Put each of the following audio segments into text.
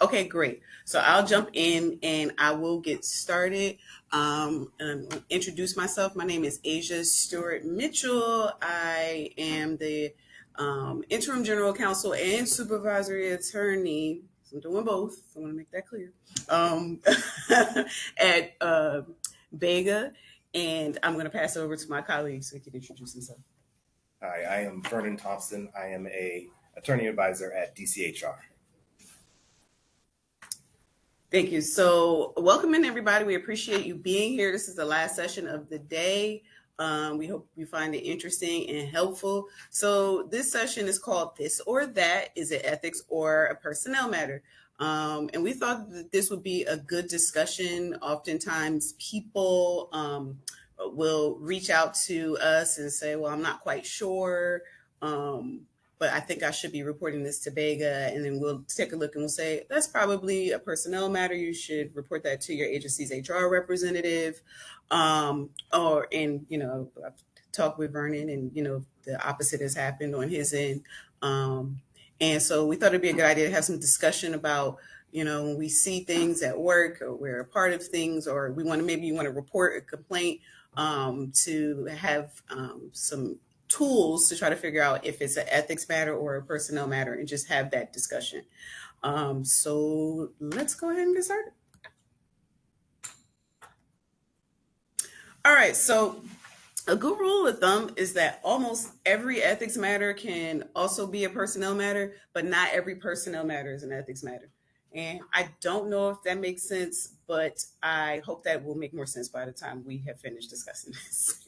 Okay, great. So I'll jump in and I will get started. And introduce myself. My name is Asia Stewart-Mitchell. I am the interim general counsel and supervisory attorney. So I'm doing both. So I want to make that clear. Um, at Vega, and I'm going to pass it over to my colleague so he can introduce himself. Hi, I am Vernon Thompson. I am a attorney advisor at DCHR. Thank you. So, welcome in, everybody. We appreciate you being here. This is the last session of the day. We hope you find it interesting and helpful. So, this session is called This or That. Is it ethics or a personnel matter? And we thought that this would be a good discussion. Oftentimes, people will reach out to us and say, well, I'm not quite sure. But I think I should be reporting this to Vega, and then we'll take a look and we'll say, that's probably a personnel matter. You should report that to your agency's HR representative. I've talked with Vernon, and, the opposite has happened on his end. And so we thought it'd be a good idea to have some discussion about, when we see things at work or we're a part of things, or maybe you want to report a complaint, to have some tools to try to figure out if it's an ethics matter or a personnel matter, and just have that discussion. So let's go ahead and get started. All right, so a good rule of thumb is that almost every ethics matter can also be a personnel matter, but not every personnel matter is an ethics matter. And I don't know if that makes sense, but I hope that will make more sense by the time we have finished discussing this.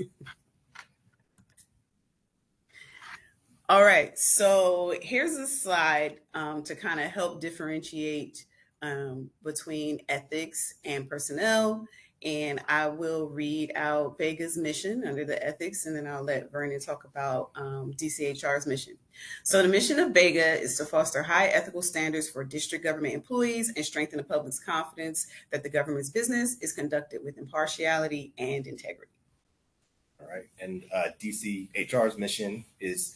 All right, so here's a slide to kind of help differentiate between ethics and personnel. And I will read out Vega's mission under the ethics, and then I'll let Vernon talk about DCHR's mission. So the mission of Vega is to foster high ethical standards for district government employees and strengthen the public's confidence that the government's business is conducted with impartiality and integrity. All right, and DCHR's mission is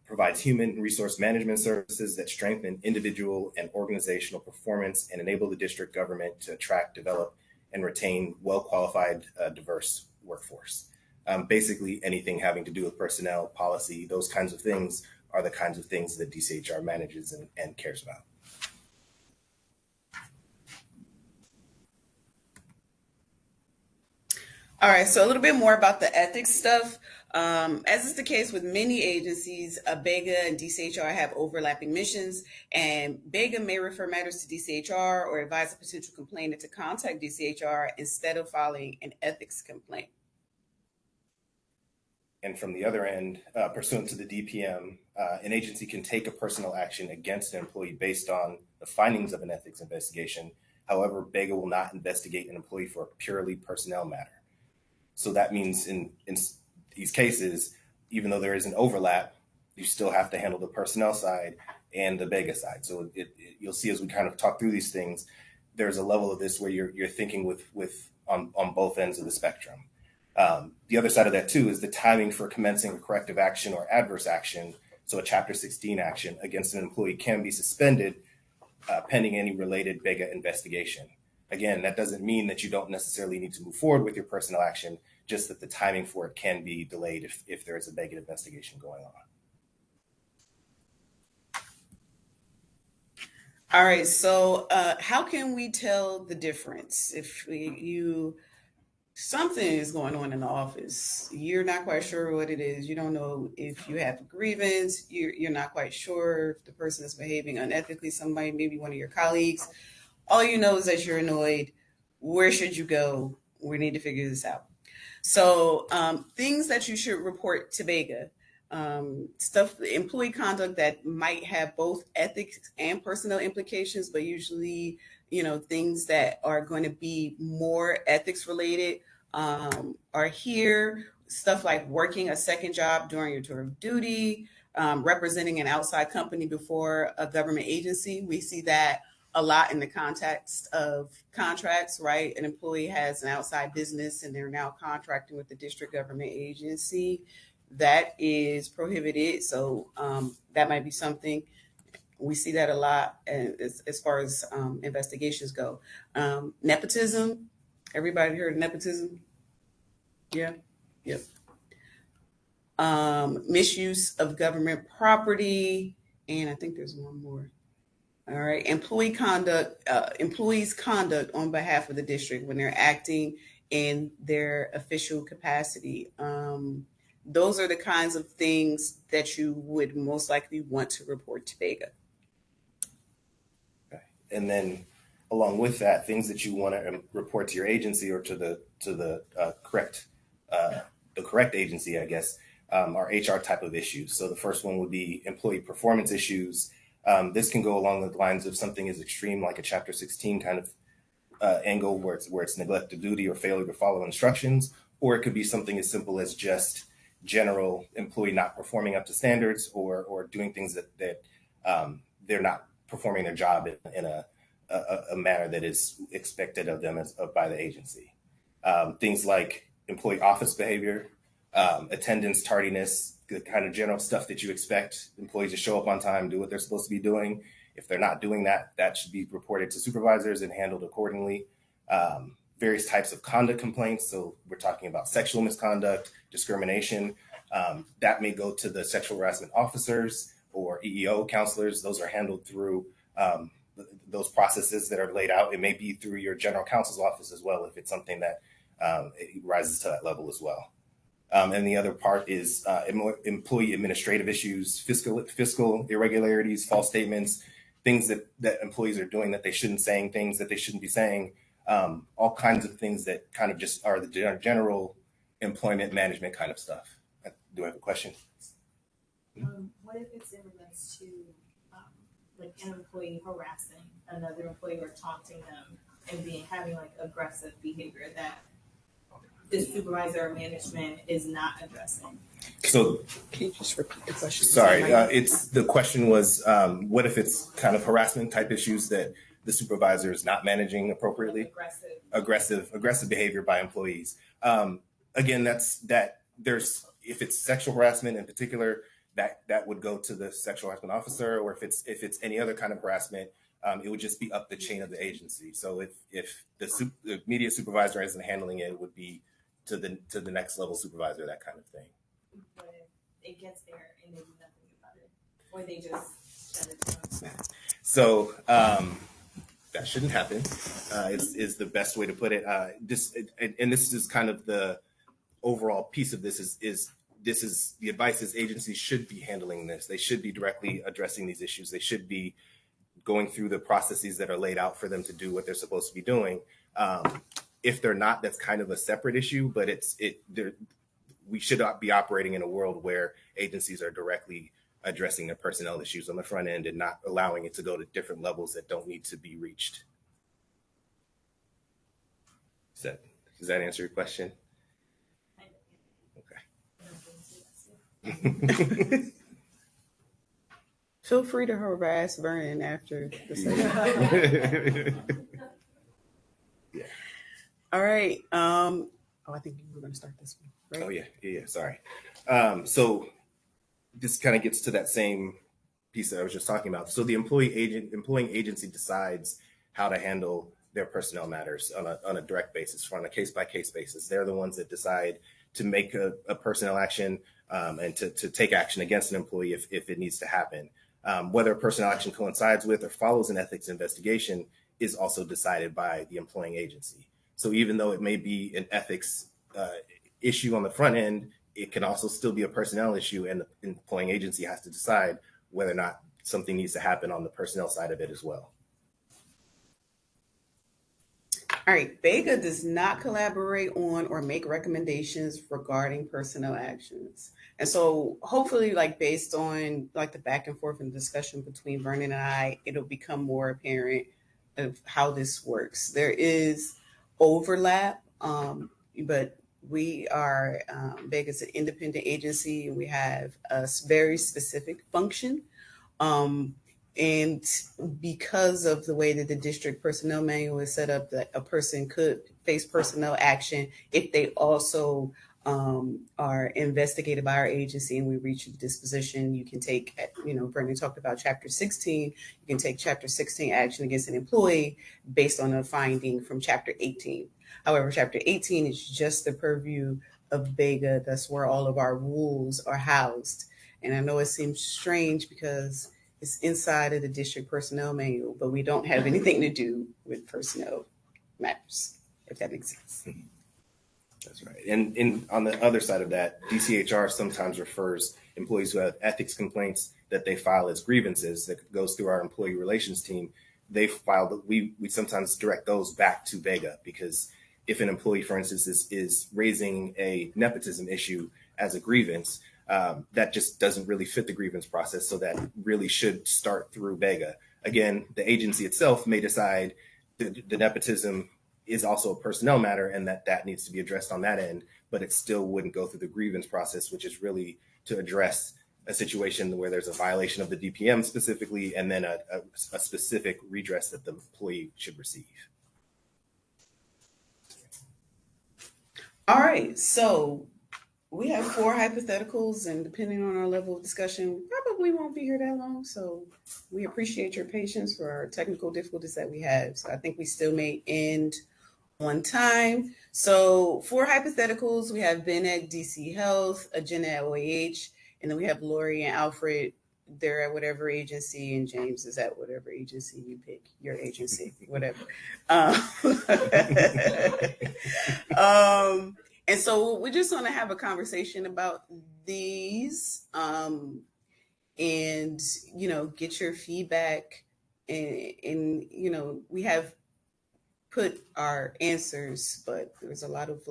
provides human resource management services that strengthen individual and organizational performance and enable the district government to attract, develop, and retain well-qualified, diverse workforce. Basically, anything having to do with personnel, policy, those kinds of things are the kinds of things that DCHR manages and cares about. All right, so a little bit more about the ethics stuff. As is the case with many agencies, Vega and DCHR have overlapping missions, and Vega may refer matters to DCHR or advise a potential complainant to contact DCHR instead of filing an ethics complaint. And from the other end, pursuant to the DPM, an agency can take a personal action against an employee based on the findings of an ethics investigation. However, Vega will not investigate an employee for a purely personnel matter. So that means in these cases, even though there is an overlap, you still have to handle the personnel side and the Vega side. So you'll see as we kind of talk through these things, there's a level of this where you're thinking with on both ends of the spectrum. The other side of that too is the timing for commencing a corrective action or adverse action. So a Chapter 16 action against an employee can be suspended pending any related Vega investigation. Again, that doesn't mean that you don't necessarily need to move forward with your personnel action, just that the timing for it can be delayed if there is a Vega investigation going on. All right, so how can we tell the difference if something is going on in the office, you're not quite sure what it is, you don't know if you have a grievance, you're not quite sure if the person is behaving unethically, somebody, maybe one of your colleagues, all you know is that you're annoyed. Where should you go? We need to figure this out. So things that you should report to Vega, employee conduct that might have both ethics and personnel implications, but usually, things that are going to be more ethics related are here. Stuff like working a second job during your tour of duty, representing an outside company before a government agency. We see that a lot in the context of contracts, right? An employee has an outside business and they're now contracting with the district government agency. That is prohibited. So that might be something. We see that a lot as far as investigations go. Nepotism. Everybody heard of nepotism? Yeah. Yep. Misuse of government property, and I think there's one more. All right, employees' conduct on behalf of the district when they're acting in their official capacity. Those are the kinds of things that you would most likely want to report to Vega. Okay. And then, along with that, things that you want to report to your agency or to the correct agency, I guess, are HR type of issues. So the first one would be employee performance issues. This can go along the lines of something as extreme like a Chapter 16 kind of angle where it's neglect of duty or failure to follow instructions, or it could be something as simple as just general employee not performing up to standards or doing things that they're not performing their job in a manner that is expected of them by the agency. Things like employee office behavior, attendance, tardiness, the kind of general stuff that you expect employees to show up on time, do what they're supposed to be doing. If they're not doing that, that should be reported to supervisors and handled accordingly. Various types of conduct complaints. So we're talking about sexual misconduct, discrimination. That may go to the sexual harassment officers or EEO counselors. Those are handled through those processes that are laid out. It may be through your general counsel's office as well if it's something that it rises to that level as well. And the other part is employee administrative issues, fiscal irregularities, false statements, things that employees are doing that they shouldn't, saying things that they shouldn't be saying, all kinds of things that kind of just are the general employment management kind of stuff. Do I have a question? What if it's in regards to like an employee harassing another employee or taunting them and having like aggressive behavior that the supervisor or management is not addressing? So, can you just repeat the question? Sorry, the question was, what if it's kind of harassment type issues that the supervisor is not managing appropriately? Aggressive behavior by employees. Again, if it's sexual harassment in particular, that would go to the sexual harassment officer, or if it's any other kind of harassment, it would just be up the chain of the agency. So if the immediate supervisor isn't handling it, it would be to the next level supervisor, that kind of thing. But if it gets there and they do nothing about it, or they just shut it down. So that shouldn't happen. Is the best way to put it. This is kind of the overall piece of this. Is the advice is agencies should be handling this. They should be directly addressing these issues. They should be going through the processes that are laid out for them to do what they're supposed to be doing. If they're not, that's kind of a separate issue, but we should not be operating in a world where agencies are directly addressing their personnel issues on the front end and not allowing it to go to different levels that don't need to be reached. Does that answer your question? Okay. Feel free to harass Vernon after the session. Yeah. All right. I think we were going to start this one, right? Oh yeah. Sorry. So this kind of gets to that same piece that I was just talking about. So the employing agency decides how to handle their personnel matters on a direct basis, on a case-by-case basis. They're the ones that decide to make a personnel action and to take action against an employee if it needs to happen. Whether personnel action coincides with or follows an ethics investigation is also decided by the employing agency. So even though it may be an ethics issue on the front end, it can also still be a personnel issue, and the employing agency has to decide whether or not something needs to happen on the personnel side of it as well. All right, Vega does not collaborate on or make recommendations regarding personnel actions. And so hopefully, like based on like the back and forth and discussion between Vernon and I, it'll become more apparent of how this works. There is overlap, but we are, Vega's an independent agency, and we have a very specific function. And because of the way that the district personnel manual is set up, that a person could face personnel action if they also are investigated by our agency and we reach a disposition, you can take, Vernon talked about Chapter 16, you can take Chapter 16 action against an employee based on a finding from Chapter 18. However, Chapter 18 is just the purview of BEGA. That's where all of our rules are housed. And I know it seems strange because it's inside of the district personnel manual, but we don't have anything to do with personnel matters, if that makes sense. That's right. And on the other side of that, DCHR sometimes refers employees who have ethics complaints that they file as grievances that goes through our employee relations team. They file, we sometimes direct those back to BEGA, because if an employee, for instance, is raising a nepotism issue as a grievance, that just doesn't really fit the grievance process. So that really should start through BEGA. Again, the agency itself may decide the nepotism is also a personnel matter and that needs to be addressed on that end, but it still wouldn't go through the grievance process, which is really to address a situation where there's a violation of the DPM specifically, and then a specific redress that the employee should receive. All right, so we have 4 hypotheticals, and depending on our level of discussion, we probably won't be here that long. So we appreciate your patience for our technical difficulties that we have. So I think we still may end on time. So 4 hypotheticals. We have Ben at DC Health, Jenna at OAH, and then we have Lori and Alfred. They're at whatever agency, and James is at whatever agency you pick, your agency, whatever. And so we just want to have a conversation about these, and, get your feedback. And we have put our answers, but there's a lot of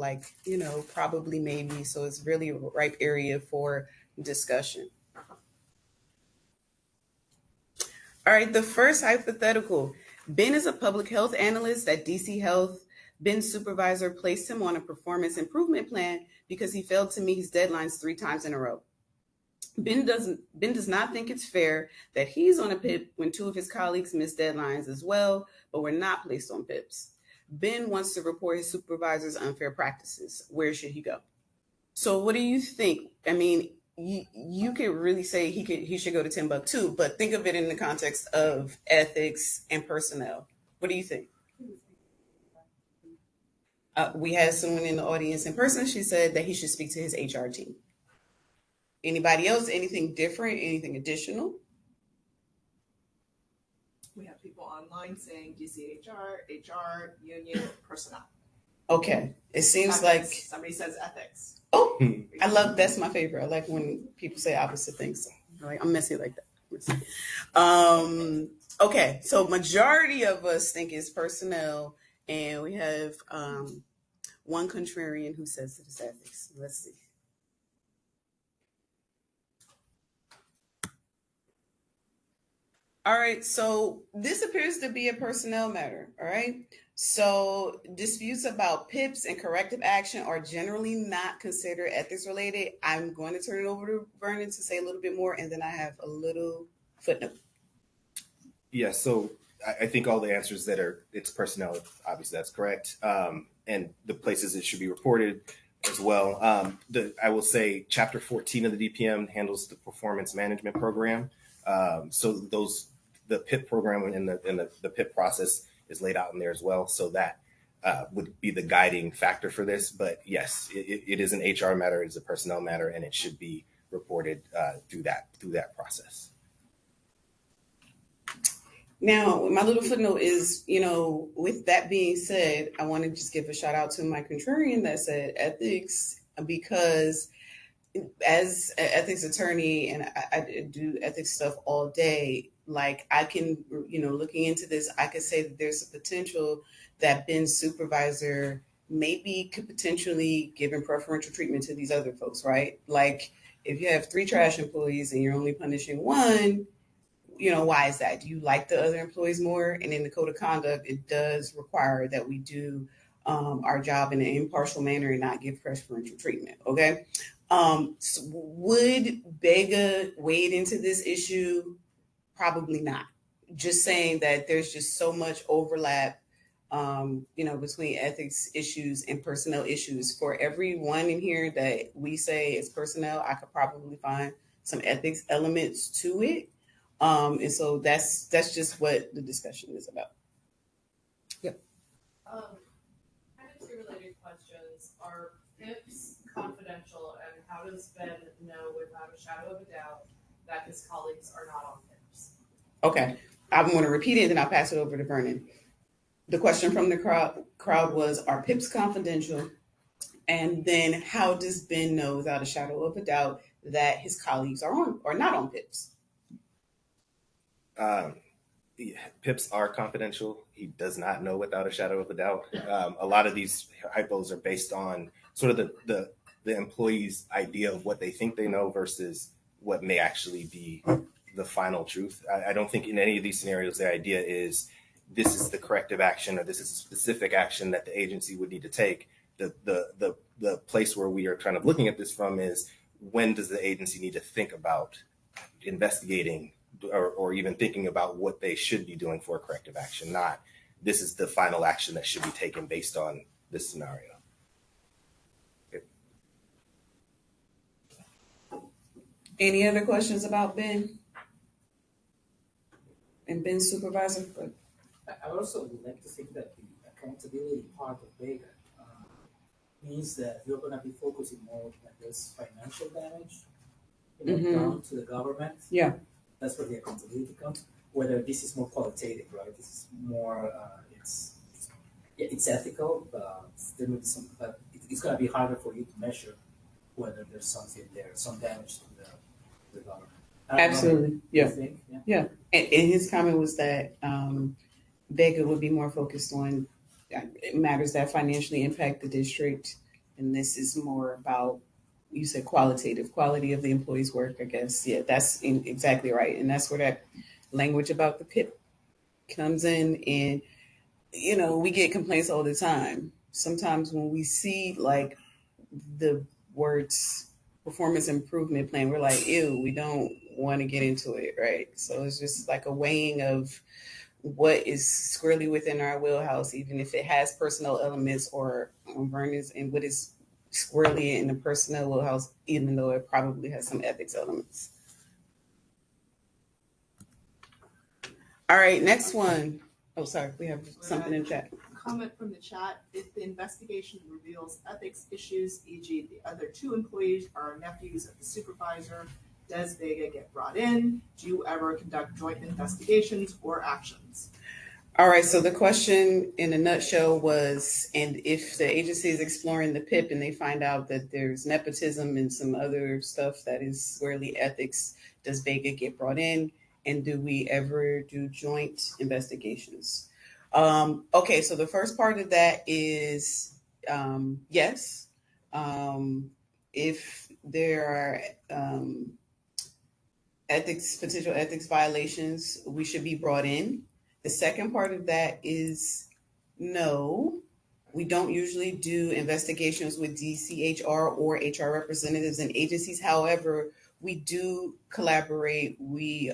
probably, maybe. So it's really a ripe area for discussion. All right, the first hypothetical. Ben is a public health analyst at DC Health. Ben's supervisor placed him on a performance improvement plan because he failed to meet his deadlines 3 times in a row. Ben does not think it's fair that he's on a PIP when 2 of his colleagues missed deadlines as well, but were not placed on PIPs. Ben wants to report his supervisor's unfair practices. Where should he go? So what do you think? I mean, you could really say he should go to Timbuktu, but think of it in the context of ethics and personnel. What do you think? We had someone in the audience in person. She said that he should speak to his HR team. Anybody else? Anything different? Anything additional? We have people online saying DCHR, HR, union, personnel. Okay. It seems ethics. like Somebody says ethics. Oh, that's my favorite. I like when people say opposite things. I'm messy like that. Okay, so majority of us think it's personnel, and we have one contrarian who says it is ethics. Let's see. All right, so this appears to be a personnel matter, all right? So disputes about PIPs and corrective action are generally not considered ethics related. I'm going to turn it over to Vernon to say a little bit more, and then I have a little footnote. Yeah, so I think all the answers it's personnel, obviously that's correct. And the places it should be reported as well. I will say Chapter 14 of the DPM handles the performance management program. So the PIP program and the PIP process is laid out in there as well. So that would be the guiding factor for this. But yes, it is an HR matter, it's a personnel matter, and it should be reported through that process. Now, my little footnote is, with that being said, I want to just give a shout out to my contrarian that said ethics, because as an ethics attorney, and I do ethics stuff all day, I can, looking into this, I could say that there's a potential that Ben's supervisor maybe could potentially give him preferential treatment to these other folks, right? Like if you have 3 trash employees and you're only punishing 1, why is that? Do you like the other employees more? And in the code of conduct, it does require that we do our job in an impartial manner and not give preferential treatment, okay? So would BEGA wade into this issue? Probably not. Just saying that there's just so much overlap between ethics issues and personnel issues. For every one in here that we say is personnel, I could probably find some ethics elements to it. And so that's just what the discussion is about. Kind of two related questions. Are PIPs confidential, and how does Ben know without a shadow of a doubt that his colleagues are not on PIPs? Okay, I'm going to repeat it, and then I'll pass it over to Vernon. The question from the crowd was, are PIPs confidential? And then how does Ben know without a shadow of a doubt that his colleagues are on or not on PIPs? PIPs are confidential. He does not know without a shadow of a doubt. A lot of these hypos are based on sort of the employee's idea of what they think they know versus what may actually be the final truth. I don't think in any of these scenarios the idea is this is the corrective action or this is a specific action that the agency would need to take. The place where we are kind of looking at this from is, when does the agency need to think about investigating or even thinking about what they should be doing for a corrective action, not this is the final action that should be taken based on this scenario. Any other questions about Ben and Ben's supervisor? I would also like to think that the accountability part of Vega means that you're going to be focusing more on this financial damage, down to the government. Yeah. That's where the accountability comes. Whether this is more qualitative, right? This is more, it's ethical, but there may be some, but it's going to be harder for you to measure whether there's something there, some damage to the government. Absolutely. Yeah. Yeah. And his comment was that Vega would be more focused on matters that financially impact the district. And this is more about, you said quality of the employee's work, I guess. Yeah, that's exactly right. And that's where that language about the PIP comes in. And, we get complaints all the time. Sometimes when we see like the words performance improvement plan, we're like, ew, we don't want to get into it, right? So it's just like a weighing of what is squarely within our wheelhouse, even if it has personnel elements or Vernon's, and what is squarely in the personnel wheelhouse, even though it probably has some ethics elements. All right, next one. Oh, sorry, we have something in chat. Comment from the chat: if the investigation reveals ethics issues, e.g. the other two employees are nephews of the supervisor, does Vega get brought in? Do you ever conduct joint investigations or actions? All right, so the question in a nutshell was, and if the agency is exploring the PIP and they find out that there's nepotism and some other stuff that is squarely ethics, does Vega get brought in? And do we ever do joint investigations? Okay, so the first part of that is yes. If there are potential ethics violations, we should be brought in. The second part of that is no. We don't usually do investigations with DCHR or HR representatives in agencies. However, we do collaborate. We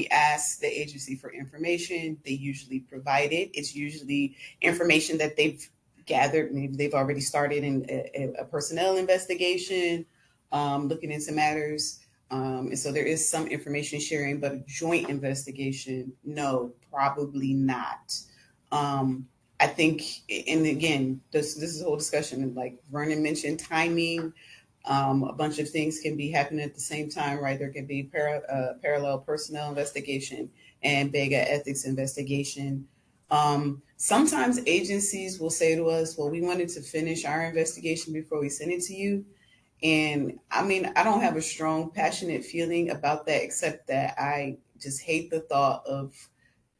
ask the agency for information. They usually provide it. It's usually information that they've gathered. Maybe they've already started in a personnel investigation, looking into matters. And so there is some information sharing, but a joint investigation, no, probably not. I think, and again, this is a whole discussion. Like Vernon mentioned, timing. A bunch of things can be happening at the same time, right? There can be parallel personnel investigation and Vega ethics investigation. Sometimes agencies will say to us, well, we wanted to finish our investigation before we send it to you. And I mean, I don't have a strong, passionate feeling about that, except that I just hate the thought of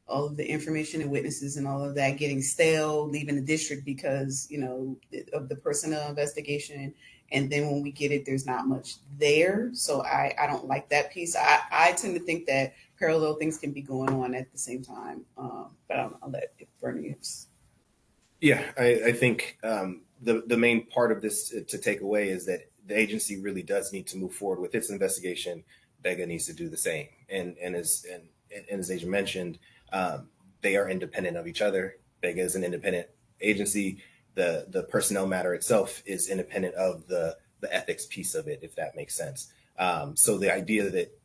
all of the information and witnesses and all of that getting stale, leaving the district because, of the personnel investigation. And then when we get it, there's not much there. So I don't like that piece. I tend to think that parallel things can be going on at the same time. But I'll let Vernon use. Yeah, I think the main part of this to take away is that the agency really does need to move forward with its investigation. Vega needs to do the same. And as Asia mentioned, they are independent of each other. BEGA is an independent agency. The personnel matter itself is independent of the ethics piece of it, if that makes sense. So the idea that,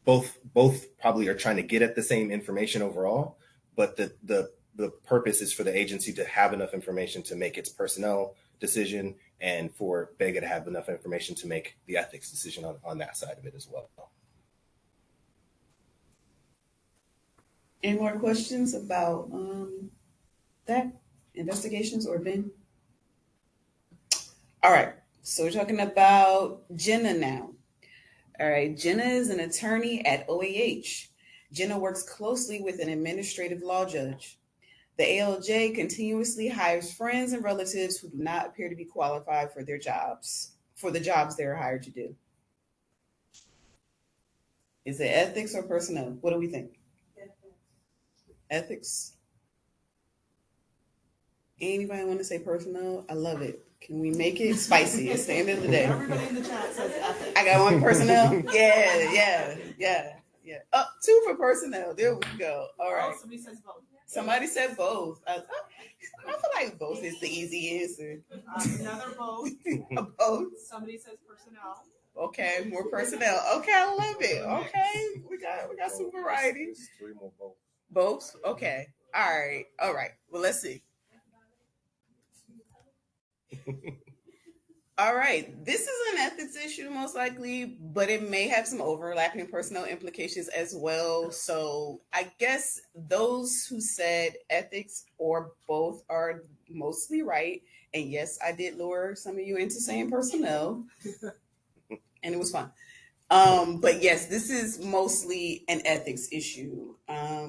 both probably are trying to get at the same information overall, but the purpose is for the agency to have enough information to make its personnel decision, and for BEGA to have enough information to make the ethics decision on that side of it as well. Any more questions about that? Investigations or Ben? All right. So we're talking about Jenna now. All right. Jenna is an attorney at OAH. Jenna works closely with an administrative law judge. The ALJ continuously hires friends and relatives who do not appear to be qualified for the jobs they're hired to do. Is it ethics or personnel? What do we think? Ethics. Anybody want to say personnel? I love it. Can we make it spicy? It's the end of the day. Everybody in the chat says ethics. I got one personnel. Yeah. Oh, 2 for personnel. There we go. All right. Oh, somebody says both. Somebody said both. I feel like both is the easy answer. Another both. Both. Somebody says personnel. Okay, more personnel. Okay, I love it. Okay, we got some variety. 3 more votes. Both? Okay. All right. Well, let's see. All right. This is an ethics issue, most likely, but it may have some overlapping personnel implications as well. So I guess those who said ethics or both are mostly right. And yes, I did lure some of you into saying personnel, and it was fun. But yes, this is mostly an ethics issue. I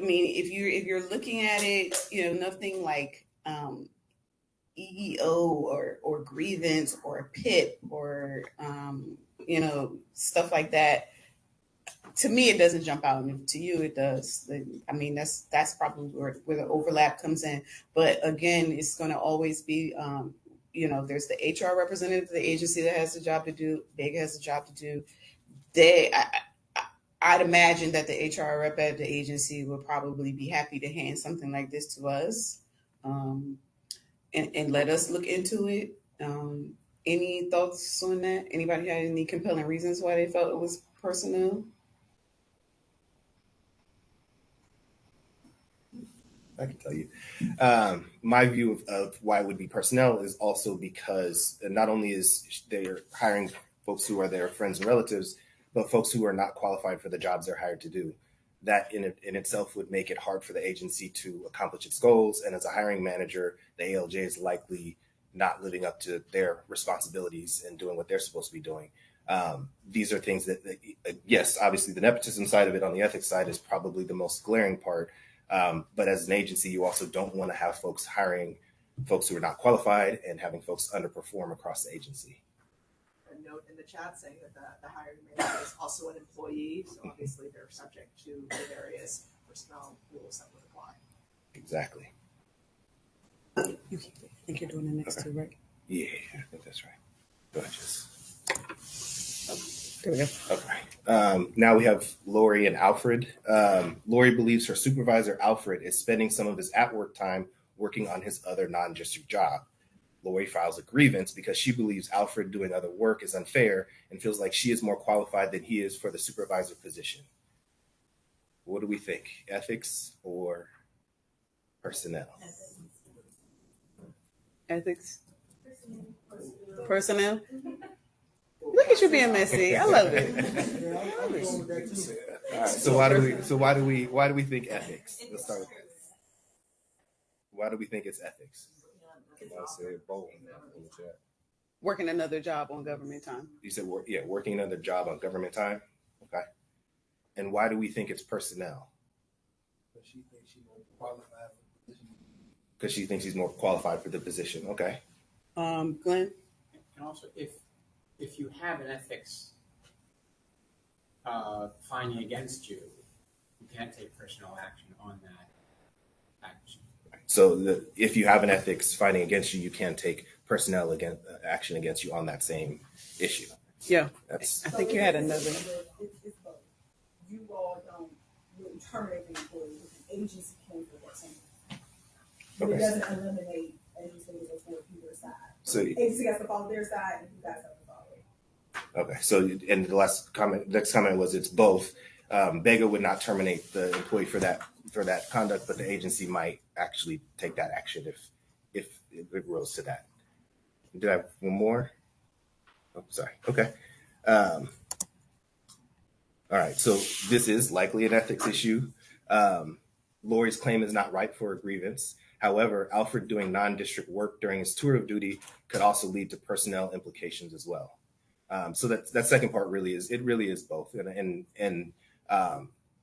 mean, if you're looking at it, nothing like EEO or grievance or a PIP or stuff like that. To me, it doesn't jump out. And to you, it does. I mean, that's probably where the overlap comes in. But again, it's going to always be, there's the HR representative of the agency that has a job to do. BEGA has a job to do. I'd imagine that the HR rep at the agency would probably be happy to hand something like this to us and let us look into it. Any thoughts on that? Anybody had any compelling reasons why they felt it was personnel? I can tell you. My view of why it would be personnel is also because not only is they're hiring folks who are their friends and relatives, but folks who are not qualified for the jobs they're hired to do. That in itself would make it hard for the agency to accomplish its goals. And as a hiring manager, the ALJ is likely not living up to their responsibilities and doing what they're supposed to be doing. These are things that, yes, obviously the nepotism side of it on the ethics side is probably the most glaring part. But as an agency, you also don't want to have folks hiring folks who are not qualified and having folks underperform across the agency. A note in the chat saying that the hiring manager is also an employee, so obviously they're subject to the various personnel rules that would apply. Exactly. I think you're doing the next two, right? Yeah, I think that's right. Go ahead, Jess. There we go. Okay. Now we have Lori and Alfred. Lori believes her supervisor, Alfred, is spending some of his at-work time working on his other non-district job. Lori files a grievance because she believes Alfred doing other work is unfair and feels like she is more qualified than he is for the supervisor position. What do we think? Ethics or personnel? Ethics. Personnel. Look at you being messy. I love it. All right. So why do we think ethics? Let's start with that. Why do we think it's ethics? I said both in the chat. Working another job on government time. You said working another job on government time. Okay. And why do we think it's personnel? Because she thinks she's more qualified for the position. Because she thinks he's more qualified for the position. Okay. Glenn? And also, if you have an ethics finding against you, you can't take personnel action on that action. So if you have an ethics finding against you, you can't take personnel action against you on that same issue. Yeah. I That's think you had another. It's both. You all wouldn't terminate the employee, but the agency can But Okay. it doesn't eliminate, as you said, the for either side. So, Agency has to follow their side, and you guys have to follow it. okay. So, and the next comment was it's both. Bega would not terminate the employee for that conduct, but the agency might actually take that action if it rose to that. Did I have one more? Oh, sorry. Okay. All right. So this is likely an ethics issue. Lori's claim is not ripe for a grievance. However, Alfred doing non-district work during his tour of duty could also lead to personnel implications as well. So that second part really is both. And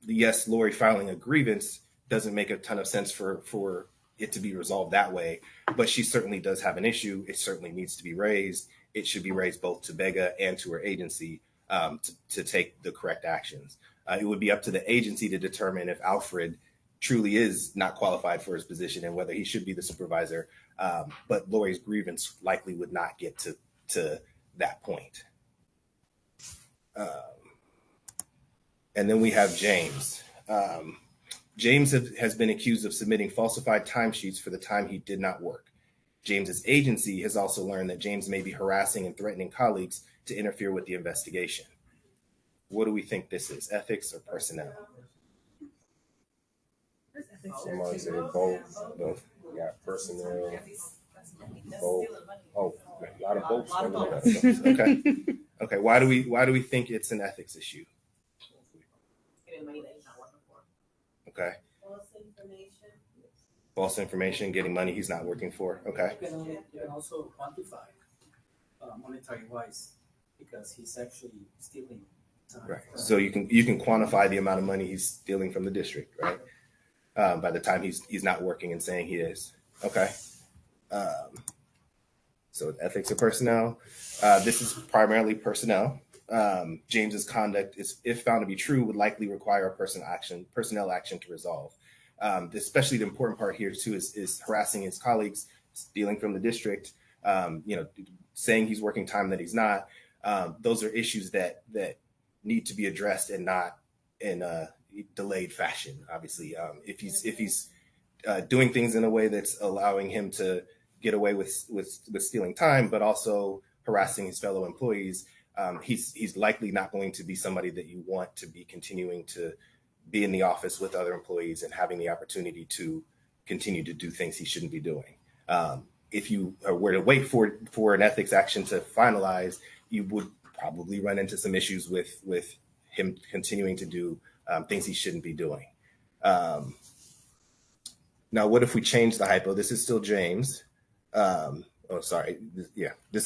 yes, Lori filing a grievance doesn't make a ton of sense for it to be resolved that way, but she certainly does have an issue. It certainly needs to be raised. It should be raised both to Bega and to her agency to take the correct actions. It would be up to the agency to determine if Alfred truly is not qualified for his position and whether he should be the supervisor. But Lori's grievance likely would not get to that point. And then we have James. James has been accused of submitting falsified timesheets for the time he did not work. James's agency has also learned that James may be harassing and threatening colleagues to interfere with the investigation. What do we think this is, ethics or personnel? Somebody said both. We got personnel, both. Oh, a lot of boats. Okay. Okay. Why do we think it's an ethics issue? Okay. False information, getting money he's not working for. Okay. You can also quantify monetary wise because he's actually stealing time. Right. So you can quantify the amount of money he's stealing from the district, right? By the time he's not working and saying he is. Okay. So ethics or personnel. This is primarily personnel. James's conduct is, if found to be true, would likely require a personnel action to resolve. Especially the important part here too is harassing his colleagues, stealing from the district, saying he's working time that he's not. Those are issues that need to be addressed and not in a delayed fashion. Obviously, if he's doing things in a way that's allowing him to get away with stealing time, but also harassing his fellow employees, he's likely not going to be somebody that you want to be continuing to be in the office with other employees and having the opportunity to continue to do things he shouldn't be doing. If you were to wait for an ethics action to finalize, you would probably run into some issues with him continuing to do things he shouldn't be doing. Now, what if we change the hypo? This is still James. This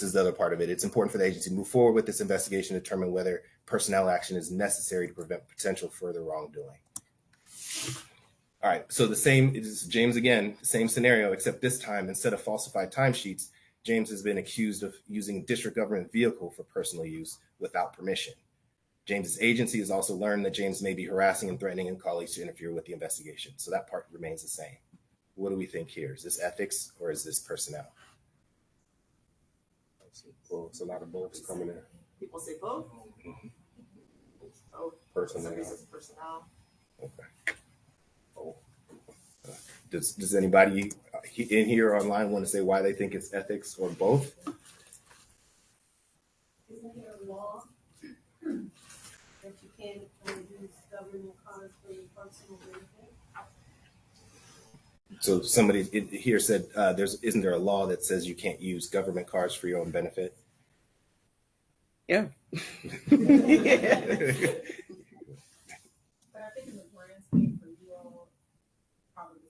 is the other part of it. It's important for the agency to move forward with this investigation to determine whether personnel action is necessary to prevent potential further wrongdoing. All right, so it is James again, the same scenario, except this time, instead of falsified timesheets, James has been accused of using a district government vehicle for personal use without permission. James's agency has also learned that James may be harassing and threatening colleagues to interfere with the investigation. So that part remains the same. What do we think here? Is this ethics or is this personnel? Well, it's a lot of boats coming in. People say both. Mm-hmm. Both. Personnel. Personnel. Okay. Does anybody in here or online want to say why they think it's ethics or both? Isn't there a law that you can't use government cards for your personal benefit? So somebody here said, isn't there a law that says you can't use government cards for your own benefit? Yeah. But I think in the grand scheme for you all, probably say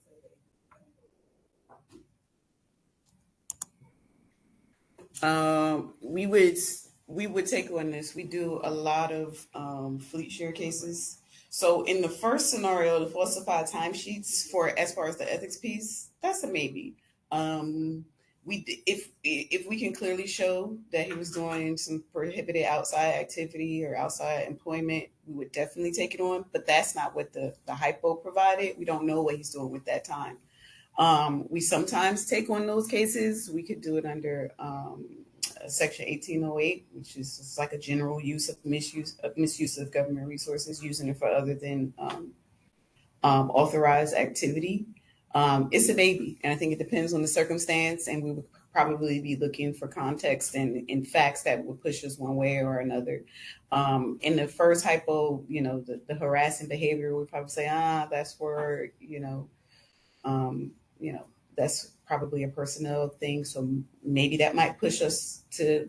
we would take on this. We do a lot of fleet share cases. So in the first scenario, the falsified timesheets as far as the ethics piece, that's a maybe. If we can clearly show that he was doing some prohibited outside activity or outside employment, we would definitely take it on. But that's not what the hypo provided. We don't know what he's doing with that time. We sometimes take on those cases. We could do it under Section 1808, which is just like a general use of misuse of government resources, using it for other than authorized activity. It's a baby, and I think it depends on the circumstance, and we would probably be looking for context and facts that would push us one way or another. In the first hypo, the harassing behavior, we'd probably say, that's for, that's probably a personnel thing. So maybe that might push us to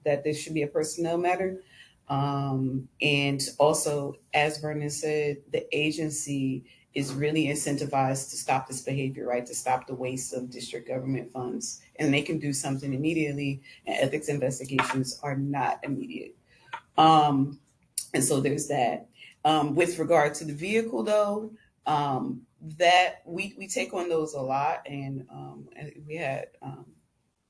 that this should be a personnel matter. And also, as Vernon said, the agency is really incentivized to stop this behavior, right? To stop the waste of district government funds. And they can do something immediately, and ethics investigations are not immediate. And so there's that. With regard to the vehicle, though, that we take on those a lot, and we had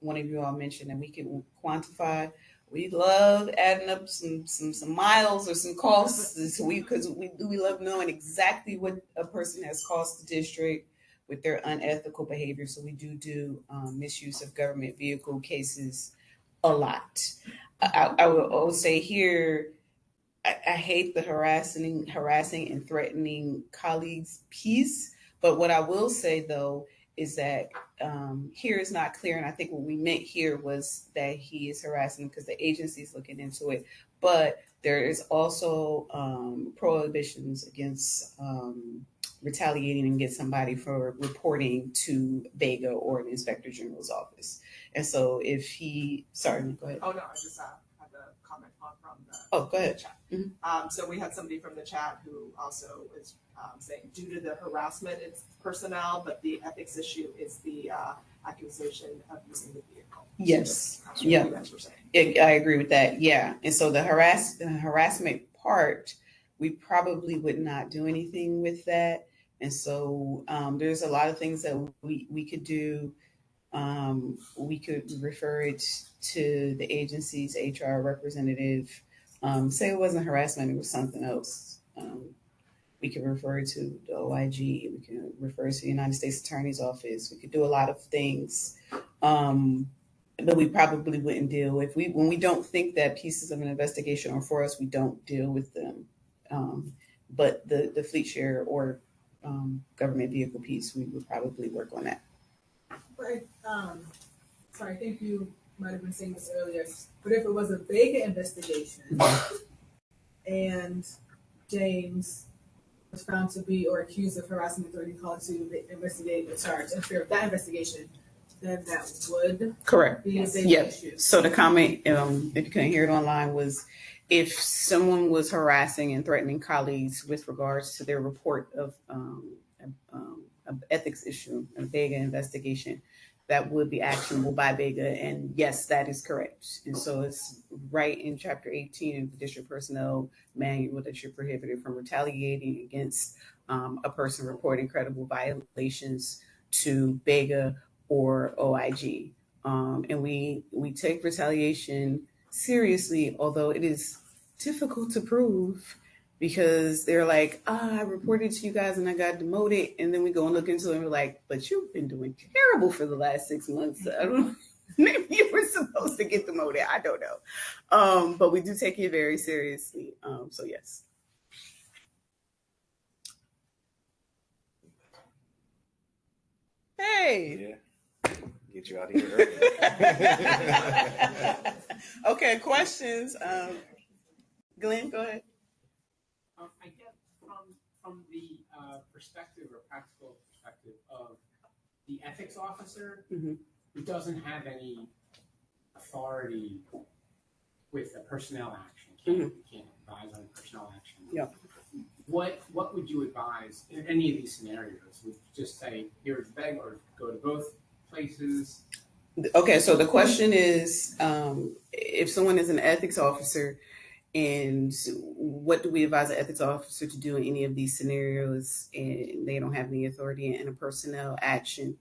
one of you all mentioned that we can quantify. We love adding up some miles or some costs, because we love knowing exactly what a person has cost the district with their unethical behavior. So we do misuse of government vehicle cases a lot. I would say here, I hate the harassing and threatening colleagues piece. But what I will say, though, is that here is not clear. And I think what we meant here was that he is harassing because the agency is looking into it. But there is also prohibitions against retaliating against somebody for reporting to Vega or the Inspector General's office. And so if he, sorry, go ahead. Oh, no, I just had a comment from the go ahead. chat. Mm-hmm. So we had somebody from the chat who also is saying due to the harassment, it's personnel, but the ethics issue is the accusation of using the vehicle. Yes. So yeah. You guys were saying. I agree with that. Yeah. And so the harassment part, we probably would not do anything with that. And so there's a lot of things that we could do. We could refer it to the agency's HR representative. Say it wasn't harassment, it was something else. We could refer to the OIG. We can refer to the United States Attorney's Office. We could do a lot of things. But we probably wouldn't deal with, when we don't think that pieces of an investigation are for us, we don't deal with them. But the fleet share or government vehicle piece, we would probably work on that. But, sorry, I think you might have been saying this earlier, but if it was a Vega investigation and James was found to be or accused of harassment authority called to investigate the charge, interfere with that investigation, then that would correct be a Vega issue. So the comment, if you couldn't hear it online, was if someone was harassing and threatening colleagues with regards to their report of an ethics issue, a Vega investigation, that would be actionable by Vega. And yes, that is correct. And so it's right in Chapter 18 of the District Personnel Manual that you're prohibited from retaliating against a person reporting credible violations to Vega or OIG. And we take retaliation seriously, although it is difficult to prove, because they're like, I reported to you guys and I got demoted. And then we go and look into it and we're like, but you've been doing terrible for the last 6 months. I don't know. Maybe you were supposed to get demoted. I don't know. But we do take it very seriously. So yes. Hey. Yeah. Get you out of here early. Okay, questions. Glenn, go ahead. I get from the perspective or practical perspective of the ethics officer who doesn't have any authority with a personnel action, can't advise on a personnel action. Yep. What would you advise in any of these scenarios? Would you just say, here's Vega, or go to both places? Okay, so the question is, if someone is an ethics officer, and what do we advise an ethics officer to do in any of these scenarios, and they don't have any authority in a personnel action?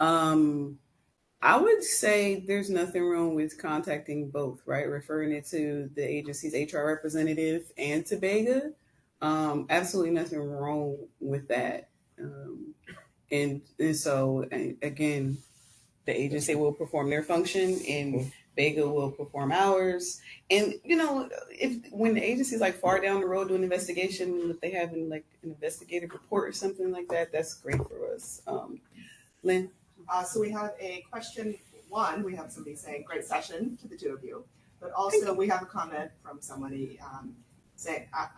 I would say there's nothing wrong with contacting both, right? Referring it to the agency's HR representative and to Vega. Absolutely nothing wrong with that. And so, again, the agency will perform their function, and Vega will perform hours. And if when the agency's like far down the road doing an investigation, if they have like an investigative report or something like that, that's great for us. Lynn? So we have a question. One, we have somebody saying, great session to the two of you. But also we have a comment from somebody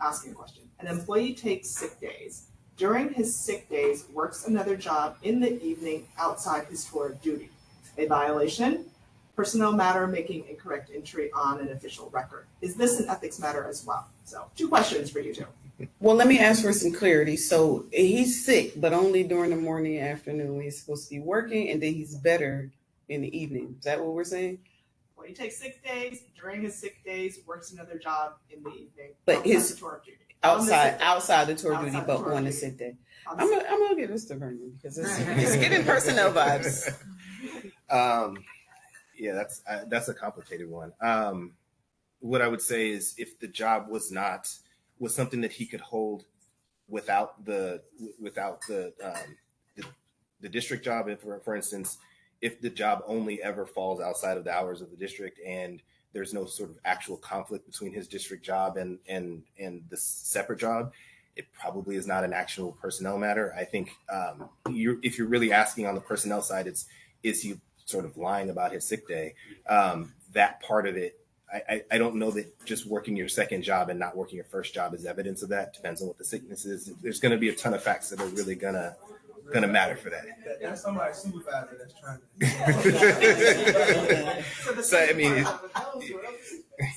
asking a question. An employee takes sick days. During his sick days, works another job in the evening outside his tour of duty. A violation? Personnel matter, making incorrect entry on an official record. Is this an ethics matter as well? So 2 questions for you two. Well, let me ask for some clarity. So he's sick, but only during the morning and afternoon. He's supposed to be working, and then he's better in the evening. Is that what we're saying? Well, he takes sick days. During his sick days, works another job in the evening. But his the tour of duty. outside the tour of duty, Outside but the tour of on the duty. sick day. I'm gonna get this to Vernon because it's getting personnel vibes. Yeah, that's a complicated one. What I would say is if the job was something that he could hold without the district job, if for instance, if the job only ever falls outside of the hours of the district and there's no sort of actual conflict between his district job and the separate job, it probably is not an actual personnel matter. I think if you're really asking on the personnel side, is he sort of lying about his sick day? That part of it, I don't know that just working your second job and not working your first job is evidence of that. Depends on what the sickness is. There's going to be a ton of facts that are really gonna matter for that. That's somebody's supervisor that's trying to.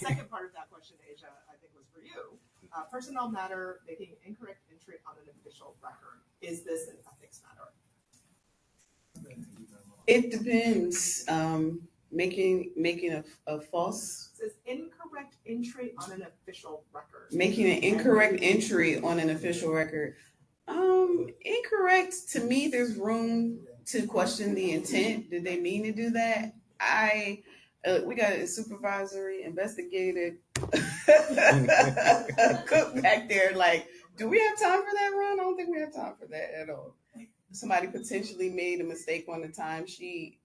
Second part of that question, Asia, I think was for you. Personnel matter, making incorrect entry on an official record. Is this an ethics matter? It depends. Making a false. It says incorrect entry on an official record. Making an incorrect entry on an official record. Incorrect, to me, there's room to question the intent. Did they mean to do that? We got a supervisory investigator cook back there. Like, do we have time for that, Ron? I don't think we have time for that at all. Somebody potentially made a mistake on the timesheet.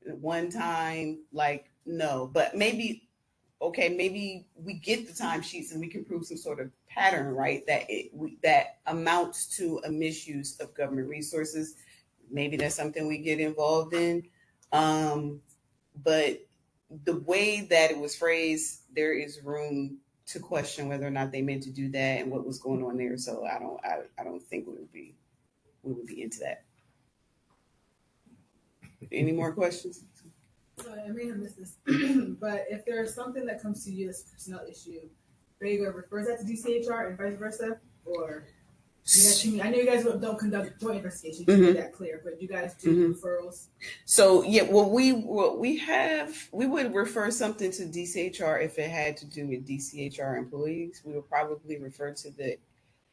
One time, like, no, but maybe we get the timesheets and we can prove some sort of pattern, right? That amounts to a misuse of government resources. Maybe that's something we get involved in. But the way that it was phrased, there is room to question whether or not they meant to do that and what was going on there. So I don't think we would be into that. Any more questions? So I may have missed this, but if there's something that comes to you as a personnel issue, Vega refers that to DCHR and vice versa, or I know you guys don't conduct joint investigations. To make that clear, but you guys do referrals. So yeah, we would refer something to DCHR if it had to do with DCHR employees. We would probably refer to the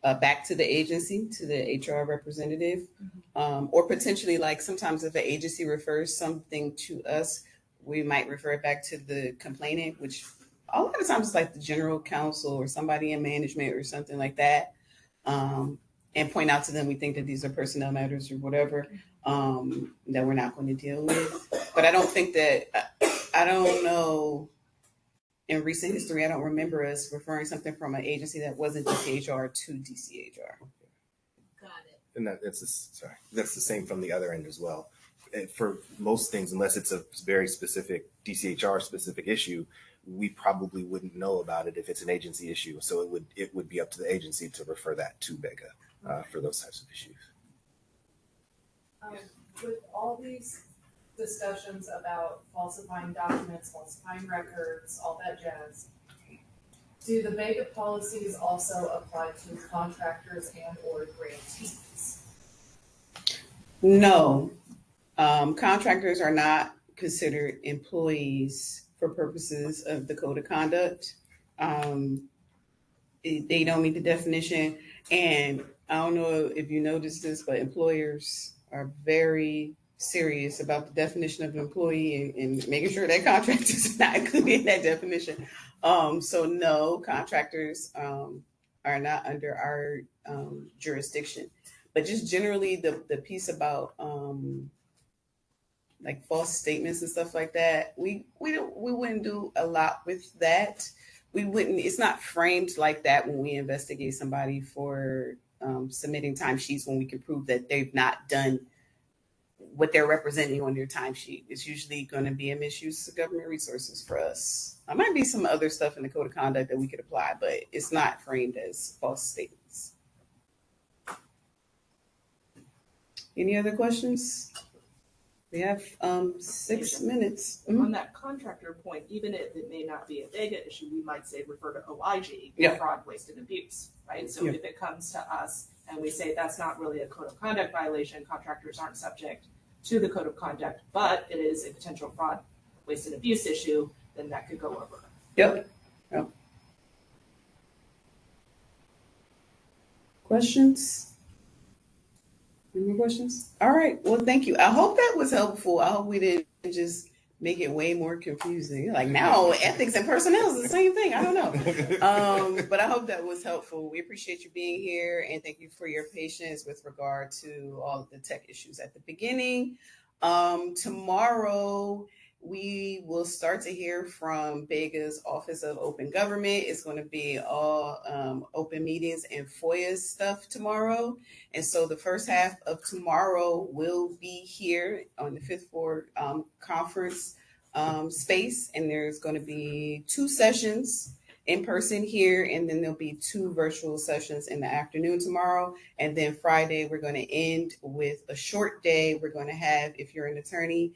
back to the agency, to the HR representative, or potentially, like, sometimes if the agency refers something to us, we might refer it back to the complainant, which a lot of times it's like the general counsel or somebody in management or something like that, and point out to them we think that these are personnel matters or whatever that we're not going to deal with. But I don't think that, I don't know. In recent history, I don't remember us referring something from an agency that wasn't DCHR to DCHR. Got it. And that's the same from the other end as well. For most things, unless it's a very specific DCHR specific issue, we probably wouldn't know about it if it's an agency issue. So it would be up to the agency to refer that to Vega for those types of issues. With all these discussions about falsifying documents, falsifying records, all that jazz, do the Vega policies also apply to contractors and or grantees? No. Contractors are not considered employees for purposes of the code of conduct. They don't meet the definition. And I don't know if you noticed this, but employers are very serious about the definition of an employee and making sure that contractors are not included in that definition. So no, contractors are not under our jurisdiction. But just generally the piece about like false statements and stuff like that. We wouldn't do a lot with that. We wouldn't. It's not framed like that when we investigate somebody for submitting timesheets when we can prove that they've not done what they're representing on their timesheet. It's usually going to be a misuse of government resources for us. There might be some other stuff in the code of conduct that we could apply, but it's not framed as false statements. Any other questions? We have 6 minutes. On that contractor point, even if it may not be a Vega issue, we might say refer to OIG, Yeah. fraud, waste, and abuse, right? So Yeah. if it comes to us and we say that's not really a code of conduct violation, contractors aren't subject to the code of conduct, but it is a potential fraud, waste, and abuse issue, then that could go over. Yep. Questions? Any more questions? All right. Well, thank you. I hope that was helpful. I hope we didn't just make it way more confusing. Like now, ethics and personnel is the same thing. I don't know. But I hope that was helpful. We appreciate you being here, and thank you for your patience with regard to all of the tech issues at the beginning. Tomorrow, we will start to hear from Vega's Office of Open Government. It's going to be all open meetings and FOIA stuff tomorrow. And so the first half of tomorrow will be here on the 5th floor conference space. And there's going to be 2 sessions in person here, and then there'll be 2 virtual sessions in the afternoon tomorrow. And then Friday, we're going to end with a short day. We're going to have, if you're an attorney,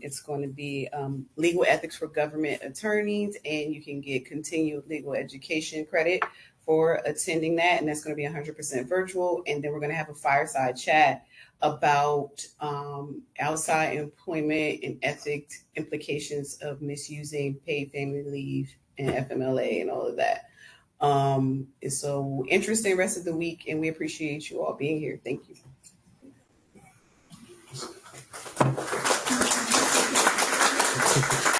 it's going to be legal ethics for government attorneys, and you can get continued legal education credit for attending that. And that's going to be 100% virtual. And then we're going to have a fireside chat about outside employment and ethics implications of misusing paid family leave and FMLA and all of that. So interesting rest of the week, and we appreciate you all being here. Thank you.